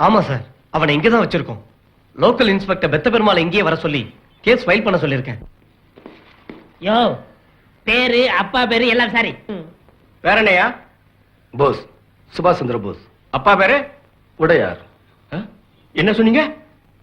ஆமா சார், அவனை இங்கதான் வச்சிருக்கோம். லோக்கல் இன்ஸ்பெக்டர் பெத்த பெருமாள் இங்கேயே வர சொல்லி கேஸ் ஃபைல் பண்ண சொல்லியிருக்கேன். யோ, பேரு அப்பா பேரு எல்லாம் சரி. வேற என்னையா? போஸ், சுபாஷ் சந்திர போஸ். அப்பா பேரு உடையார். என்ன சொன்னீங்க?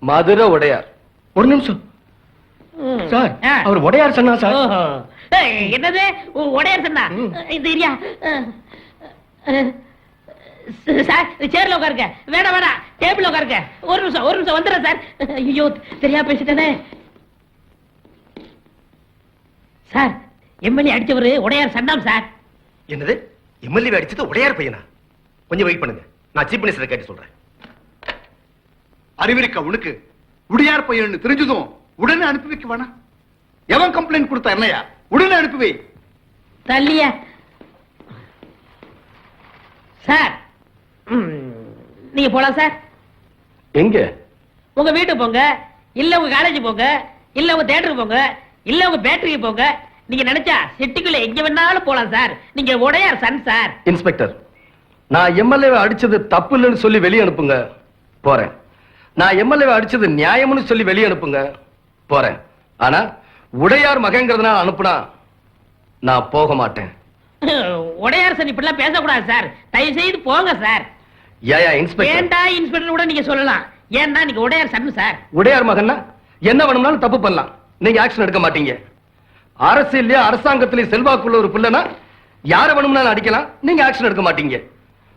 மதுரை உடையார். ஒரு நிமிஷம் சார், அவர் உடையார் சொன்னா சார். என்னது உடையார் சொன்னா? இந்த ஏரியா சார், சேர்ல உட்காருங்க. வேணாம் வேணாம், டேபிள் உட்காருங்க. ஒரு நிமிஷம் வந்துடுறேன் சார். ஐயோ, சரியா பேசிட்டேனே. சார், எம்எல்ஏ அடிச்சவரு உடையார் சண்டாம் சார். என்னது? எம்எல்ஏ அடிச்சது உடையார் பையனா? கொஞ்சம் வெயிட் பண்ணுங்க, நான் சீஃப் மினிஸ்டர் கேட்டு சொல்றேன். அறிவிருக்க உனக்கு உடையார் பையன் தெரிஞ்சதும் உடனே அனுப்பி வைக்க வேணாம். எவன் கம்ப்ளைண்ட் கொடுத்தா என்னையா? உடனே அனுப்பி வை. தள்ளிய சார், நீங்க போலாம் சார். எங்க? உங்க வீட்டுக்கு போங்க, இல்ல உங்க காலேஜ் போங்க, இல்ல உங்க தியேட்டருக்கு போங்க, இல்ல உங்க பேட்டரிக்கு போங்க. நீங்க நினைச்சா சிட்டிக்குள்ள எங்க வேணாலும் போலாம் சார். நீங்க உடையார் சன் சார். இன்ஸ்பெக்டர், நான் எம்எல்ஏ அடிச்சது தப்பு இல்லைன்னு சொல்லி வெளியே அனுப்புங்க, போறேன். நான் எம்எல்ஏ அடிச்சது நியாயம்னு சொல்லி வெளியே அனுப்புங்க, போறேன். ஆனா உடையார் மகங்கிறதுனால அனுப்புனா நான் போக மாட்டேன். உடையார் சார் இப்படிலாம் பேசக்கூடாது சார். தயவு செய்து போங்க சார். ஏயா இன்ஸ்பெக்டர்? ஏண்டா இன்ஸ்பெக்டர் கூட நீங்க சொல்லலாம். ஏண்டா நீங்க உடையார் சன் சார். உடையார் மகன்னா என்ன வேணும்னாலும் தப்பு பண்ணலாம், நீங்க ஆக்ஷன் எடுக்க மாட்டீங்க. அரசியல்லயே அரசாங்கத்திலேயே செல்வாக்குள்ள ஒரு புள்ளனா யார வேணும்னாலும் அடிக்கலாம், நீங்க ஆக்ஷன் எடுக்க மாட்டீங்க.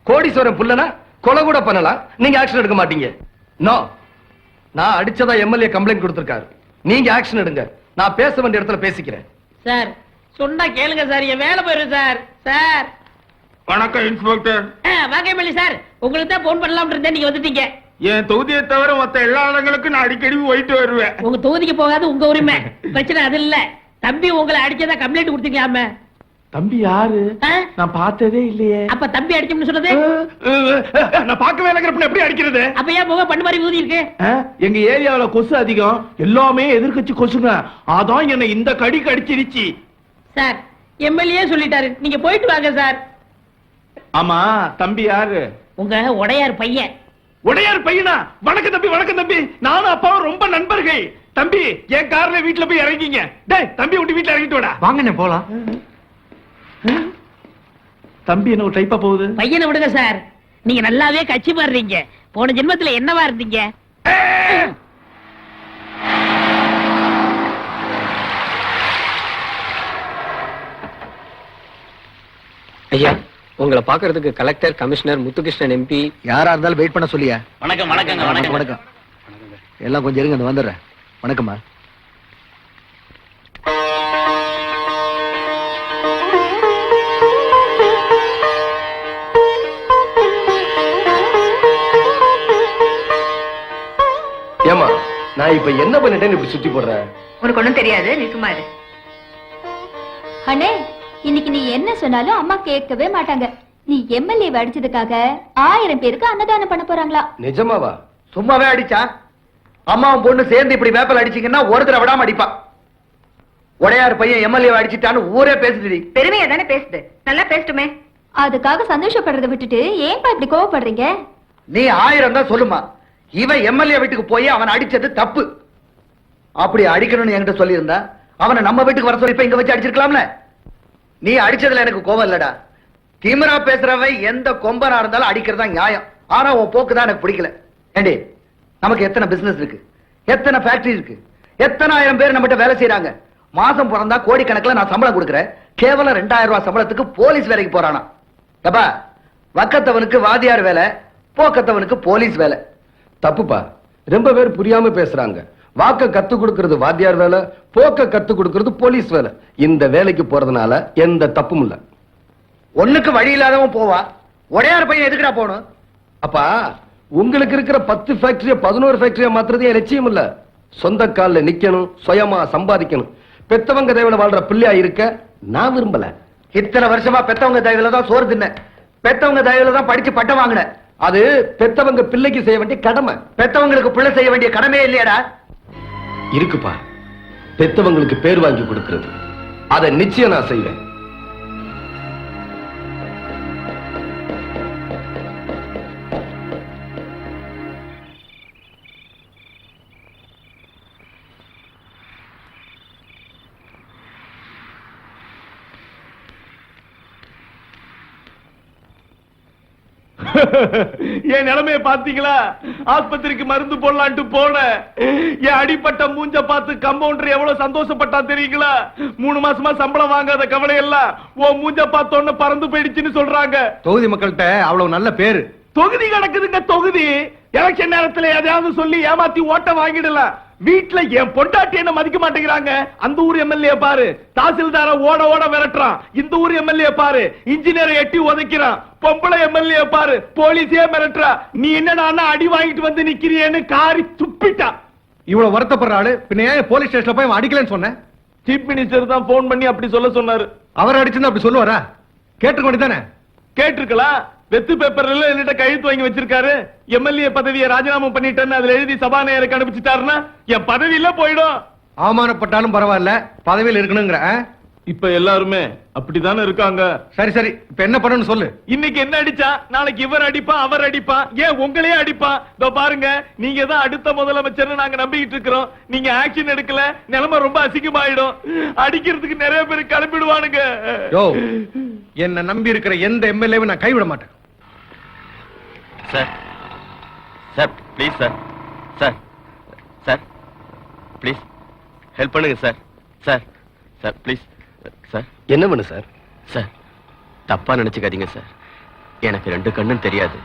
கோடீஸ்வரன் புள்ளனா கொலை கூட பண்ணலாம், நீங்க ஆக்ஷன் எடுக்க மாட்டீங்க. நோ, நான் அடிச்சதா எம்எல்ஏ கம்ப்ளைண்ட் கொடுத்திருக்காரு. நீங்க ஆக்ஷன் எடுங்க, நான் பேச வேண்டிய இடத்துல பேசிக்கிறேன். சார் சொன்னா கேளுங்க சார், என் வேலை போயிடும் சார். சார் வணக்கம் இன்ஸ்பெக்டர். வாங்க எம்எல்ஏ சார், உங்களுக்கு தான் போன் பண்ணலாம் இருந்தேன், நீங்க வந்துட்டீங்க. என் தொகுதியை தவிர மத்த எல்லா இடங்களுக்கும் நான் அடிக்கடி போயிட்டு வருவேன். உங்க தொகுதிக்கு போகாது உங்க உரிமை, பிரச்சனை அது இல்ல. தம்பி உங்களை அடிச்சதா கம்ப்ளைண்ட் கொடுத்தீங்களாமே. தம்பி யாரு? நான் பார்த்ததே இல்லையே. அப்ப தம்பி அடிச்சோம்னு சொல்றது? நான் பார்க்கவே இல்லைங்கிறப்ப எப்படி அடிக்கிறது? அப்ப ஏன் முகம் பண்ணு மாதிரி ஊதி இருக்கு? எங்க ஏரியாவுல கொசு அதிகம், எல்லாமே எதிர்க்கட்சி கொசுங்க. அதான் என்ன இந்த கடி கடிச்சிருச்சு. சார், எம்எல்ஏ சொல்லிட்டாரு, நீங்க போயிட்டு வாங்க சார். ஆமா, தம்பி யாரு? உங்க உடையார் பையன். உடையார் பையனா? வணக்கம் தம்பி, வணக்கம் தம்பி. நானும் அப்பாவும் ரொம்ப நண்பர்கள். தம்பி, என் கார்ல வீட்டுல போய் இறங்கிங்க. டேய், தம்பி விட்டு வீட்டுல இறங்கிட்டு வாடா. வாங்கண்ணே போலாம். தம்பி என்ன ஒரு டைப்பா போகுது? பையனை விடுங்க சார், நீங்க நல்லாவே கட்சி மாறுறீங்க. போன ஜென்மத்துல என்னவா இருந்தீங்க? ஐயா, உங்களை பாக்குறதுக்கு கலெக்டர், கமிஷனர், முத்துகிருஷ்ணன் எம்பி யாரா இருந்தாலும் வெயிட் பண்ண சொல்லியா? வணக்கம் வணக்கம் வணக்கம் வணக்கம். எல்லாம் கொஞ்சம் இருங்க, வந்துடுறேன். வணக்கம்மா. ஏமா, நான் இப்ப என்ன பண்ணிட்டேன்னு இப்படி சுத்தி போடுறேன்? உனக்கு ஒண்ணும் தெரியாது, நீ சும்மா இரு. அண்ணே, இன்னைக்கு நீ என்ன சொன்னாலும் அம்மா கேட்கவே மாட்டாங்க. நீ எம்எல்ஏ அடிச்சதுக்காக 1000 பேருக்கு அன்னதானம் பண்ண போறாங்களா? நிஜமாவா? சும்மாவே அடிச்சா? அம்மாவும் பொண்ணு சேர்ந்து இப்படி வேப்பல் அடிச்சீங்கன்னா ஒரு தடவை விடாம அடிப்பா. உடையார் பையன் எம்எல்ஏ அடிச்சிட்டான்னு ஊரே பேசுது. பெருமையா தானே பேசுது, நல்லா பேசட்டுமே. அதுக்காக சந்தோஷப்படுறதை விட்டுட்டு ஏன்பா இப்படி கோவப்படுறீங்க? நீ 1000 தான் சொல்லுமா. இவன் எம்எல்ஏ வீட்டுக்கு போய் அவன் அடிச்சது தப்பு. அப்படி அடிக்கணும்னு என்கிட்ட சொல்லியிருந்தா அவனை நம்ம வீட்டுக்கு வர சொல்லி இப்ப இங்க வச்சு அடிச்சிருக்கலாம்ல. நீ அடிச்சதுல எனக்கு கோவம் இல்லடா. திமிரா பேசுறவன் எந்த கொம்பனா இருந்தாலும் அடிக்கிறதா நியாயம். ஆனா உன் போக்கு தான் எனக்கு பிடிக்கல. ஏண்டி, நமக்கு எத்தனை பிசினஸ் இருக்கு, எத்தனை ஃபேக்டரி இருக்கு, எத்தனை ஆயிரம் பேர் நம்மகிட்ட வேலை செய்யறாங்க. மாசம் பிறந்தா கோடிக்கணக்கில் நான் சம்பளம் கொடுக்குறேன். கேவலம் 2000 ரூபாய் சம்பளத்துக்கு போலீஸ் வேலைக்கு போறானா? தப்பா, வக்கத்தவனுக்கு வாதியார் வேலை, போக்கத்தவனுக்கு போலீஸ் வேலை. தப்புப்பா, ரொம்ப பேர் புரியாம பேசுறாங்க. வாக்க கத்து கொடுக்கிறது வாத்தியார் வேலை, போக்க கத்து கொடுக்கிறது போலீஸ் வேலை. இந்த வேலைக்கு போறதுனால எந்த தப்பும் இல்ல. ஒண்ணுக்கு வழி இல்லாதவன் போவா, உடையார் பையன் எதுக்குடா போகணும்? அப்பா, உங்களுக்கு இருக்கிற 10 ஃபேக்டரிய 11 ஃபேக்டரியா மாத்துறது என் லட்சியம் இல்ல. சொந்த கால்ல நிக்கணும், சுயமா சம்பாதிக்கணும். பெத்தவங்க தேவையில வாழ்ற பிள்ளையா இருக்க நான் விரும்பல. இத்தனை வருஷமா பெத்தவங்க தயவுல தான் சோறு தின்ன, பெத்தவங்க தயவுல தான் படிச்சு பட்டம் வாங்கின. அது பெத்தவங்க பிள்ளைக்கு செய்ய வேண்டிய கடமை. பெத்தவங்களுக்கு பிள்ளை செய்ய வேண்டிய கடமையே இல்லையாடா? இருக்குப்பா, பெத்தவங்களுக்கு பேர் வாங்கி கொடுக்கிறது. அதை நிச்சயம் நான் செய்வேன். என் நிலைமைய பாத்தீங்களா? ஆஸ்பத்திரிக்கு மருந்து போடலான்ட்டு போன என் அடிப்பட்ட மூஞ்ச பார்த்து கம்பவுண்டர் எவ்வளவு சந்தோஷப்பட்டா தெரியுங்களா? 3 மாசமா சம்பளம் வாங்காத கவலை எல்லாம் உன் மூஞ்ச பார்த்தோன்னு பறந்து போயிடுச்சுன்னு சொல்றாங்க. தொகுதி மக்கள்கிட்ட அவ்வளவு நல்ல பேரு. தொகுதி கிடக்குதுங்க தொகுதி. எலெக்ஷன் நேரத்துல எதையாவது சொல்லி ஏமாத்தி ஓட்ட வாங்கிடலாம். வீட்டுல என் பொண்டாட்டி என்ன மதிக்க மாட்டேங்கிறாங்க. அந்த ஊர் எம்எல்ஏ பாரு தாசில்தார ஓட ஓட விரட்டுறான். இந்த ஊர் எம்எல்ஏ பாரு இன்ஜினியரை எட்டி உதைக்கிறான். பொம்பளை எம்எல்ஏ பாரு போலீஸே மிரட்டுறா. நீ என்னடா அடி வாங்கிட்டு வந்து நிக்கிறியேன்னு காரி துப்பிட்டா. இவ்வளவு வருத்தப்படுற ஆளு பின்ன ஏன் போலீஸ் ஸ்டேஷன்ல போய் அடிக்கலன்னு சொன்னேன்? சீஃப் மினிஸ்டர் தான் போன் பண்ணி அப்படி சொல்ல சொன்னாரு. அவர் அடிச்சிருந்தா அப்படி சொல்லுவாரா? கேட்டுக்க வேண்டியதானே? கேட்டிருக்கலாம். வெத்து பேப்பர்ல என்னட்ட கையெழுத்து வாங்கி வச்சிருக்காரு. எம்எல்ஏ பதவியை ராஜினாமா பண்ணிட்டேன்னு அதுல எழுதி சபாநாயகருக்கு அனுப்பிச்சிட்டாருன்னா என் பதவியில போயிடும். அவமானப்பட்டாலும் பரவாயில்ல, பதவியில் இருக்கணுங்கிற. இப்ப எல்லாருமே அப்படித்தானே இருக்காங்க. சரி சரி, இப்ப என்ன பண்ணணும்னு சொல்லு. இன்னைக்கு என்ன அடிச்சா நாளைக்கு இவர் அடிப்பான் அவர் அடிப்பான், ஏன் உங்களையே அடிப்பான். இதோ பாருங்க, நீங்க தான் அடுத்த முதலமைச்சர் நாங்க நம்பிக்கிட்டு இருக்கிறோம். நீங்க ஆக்ஷன் எடுக்கல நிலைமை ரொம்ப அசிங்கமாயிடும். அடிக்கிறதுக்கு நிறைய பேர் கிளம்பிடுவானுங்க. யோ, என்ன நம்பி இருக்கிற எந்த எம்எல்ஏவும் நான் கைவிட மாட்டேன். Sir sir please sir sir sir please help பண்ணுங்க sir sir sir please sir. என்ன பண்ணு சார்? சார் தப்பா நினைச்சுக்காதீங்க சார். எனக்கு 2 கண்ணும் தெரியாது.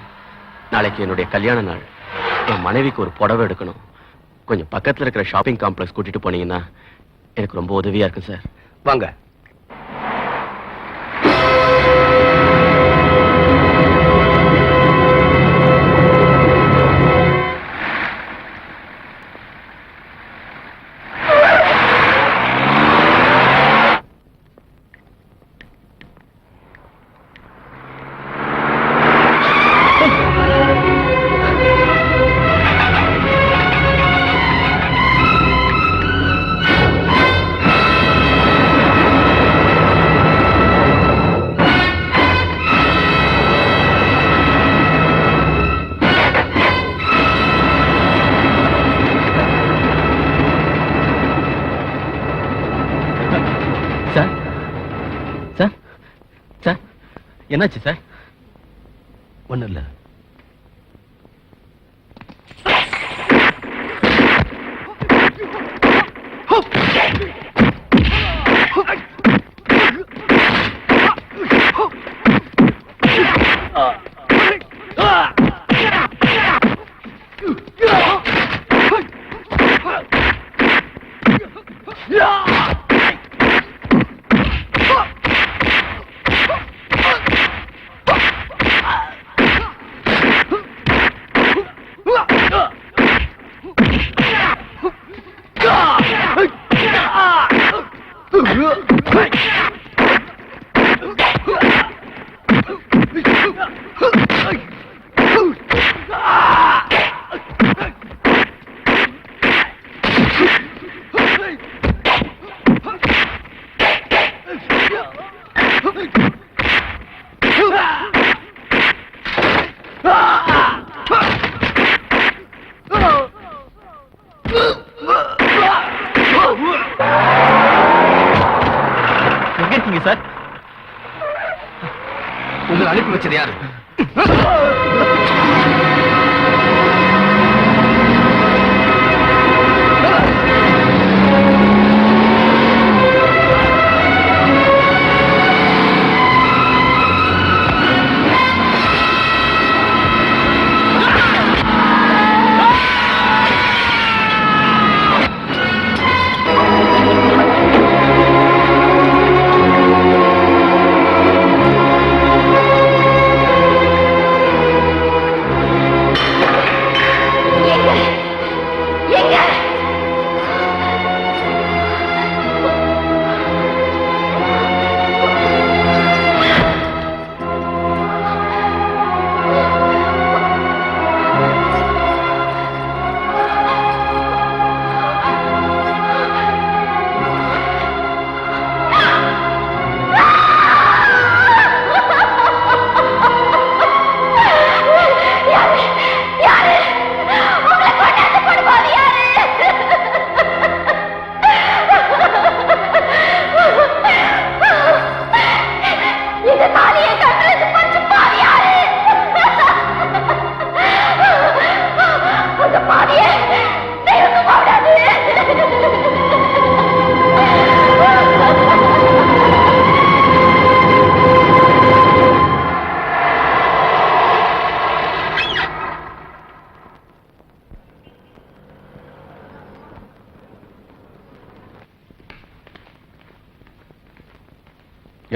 நாளைக்கு என்னுடைய கல்யாண நாள். என் மனைவிக்கு ஒரு புடவை எடுக்கணும். கொஞ்சம் பக்கத்துல இருக்கிற ஷாப்பிங் காம்ப்ளெக்ஸ் கூட்டிட்டு போனீங்கன்னா எனக்கு ரொம்ப உதவியா இருக்கும் சார். வாங்க. சார் சார் சார் என்னாச்சு சார்? ஒண்ணு இல்ல. எங்க இருக்கீங்க சார்? உங்களை அனுப்பி வச்சது யாரு?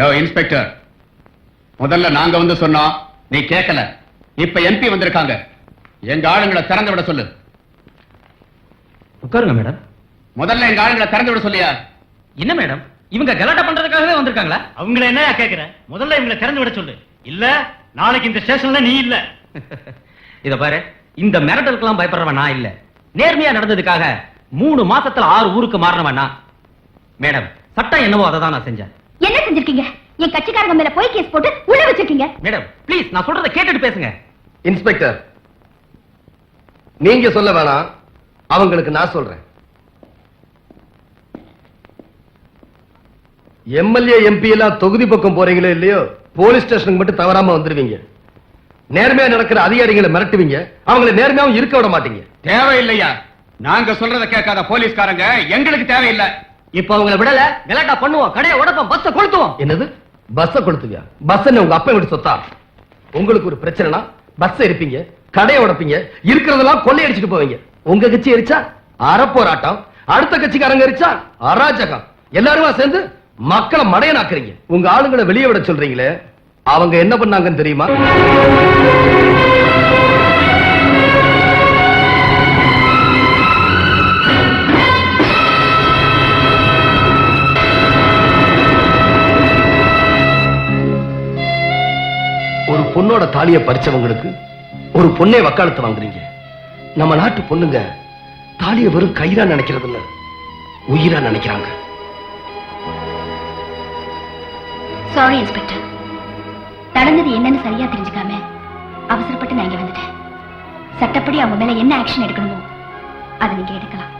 யோ இன்ஸ்பெக்டர், முதல்ல நாங்க வந்து சொன்னோம், நீ கேட்கல. இப்ப எம்பி வந்திருக்காங்க, எங்க ஆளுங்களை திறந்து விட சொல்லு. உட்காருங்க மேடம். முதல்ல எங்க ஆளுங்களை திறந்து விட சொல்லியா? என்ன மேடம், இவங்க கலாட்டா பண்றதுக்காகவே வந்திருக்காங்களா? அவங்கள என்ன கேக்குறேன், முதல்ல இவங்களை திறந்து விட சொல்லு. இல்ல நாளைக்கு இந்த ஸ்டேஷன்ல நீ இல்ல. இத பாரு, இந்த மிரட்டலுக்கெல்லாம் பயப்படுறவன் நான் இல்ல. நேர்மையா நடந்ததுக்காக 3 மாசத்துல 6 ஊருக்கு மாறினவன் நான். மேடம், சட்டம் என்னவோ அதை தான் நான் செஞ்சேன். என்ன செஞ்சிருக்கீங்க? என் கட்சிக்காரங்க மேல போய் கேஸ் போட்டு உள்ள வச்சிருக்கீங்க. மேடம் ப்ளீஸ், நான் சொல்றதை கேட்டுட்டு பேசுங்க. இன்ஸ்பெக்டர், நீங்க சொல்ல வேணாம், அவங்களுக்கு நான் சொல்றேன். எம்எல்ஏ எம்பி எல்லாம் தொகுதி பக்கம் போறீங்களோ இல்லையோ, போலீஸ் ஸ்டேஷனுக்கு மட்டும் தவறாம வந்துருவீங்க. நேர்மையா நடக்கிற அதிகாரிகளை மிரட்டுவீங்க, அவங்களை நேர்மையாவும் இருக்க விட மாட்டீங்க. தேவையில்லையா? நாங்க சொல்றத கேட்காத போலீஸ்காரங்க எங்களுக்கு தேவையில்லை. இப்ப அவங்கள விடல, கலாட்டா பண்ணுவோம், கடையை உடைப்போம், பஸ்ஸ கொளுத்துவோம். என்னது பஸ்ஸ கொடுத்துவியா? பஸ் உங்க அப்பா வீட்டு சொத்தா? உங்களுக்கு ஒரு பிரச்சனைனா பஸ் இருப்பீங்க, கடையை உடைப்பீங்க, இருக்கிறதெல்லாம் கொள்ளையடிச்சிட்டு போவீங்க. உங்க கட்சி எரிச்சா அறப்போராட்டம், அடுத்த கட்சிக்காரங்க எரிச்சா அராஜகம். எல்லாருமா சேர்ந்து மக்களை மடையனாக்குறீங்க. உங்க ஆளுங்களை வெளியே விட சொல்றீங்களே, அவங்க என்ன பண்ணாங்கன்னு தெரியுமா? ஒரு பொண்ணோட தாலியை பறிச்சவங்களுக்கு ஒரு பொண்ணே வக்காலத்து வாங்குறீங்க. நம்ம நாட்டு பொண்ணுங்க தாலியை வெறும் கயிறா நினைக்கிறது இல்ல, உயிரா நினைக்கிறாங்க. சாரி இன்ஸ்பெக்டர், நடந்தது என்னன்னு சரியா தெரிஞ்சுக்காம அவசரப்பட்டு நான் இங்க வந்துட்டேன். சட்டப்படி அவங்க மேல என்ன ஆக்ஷன் எடுக்கணுமோ அதை நீங்க எடுக்கலாம்.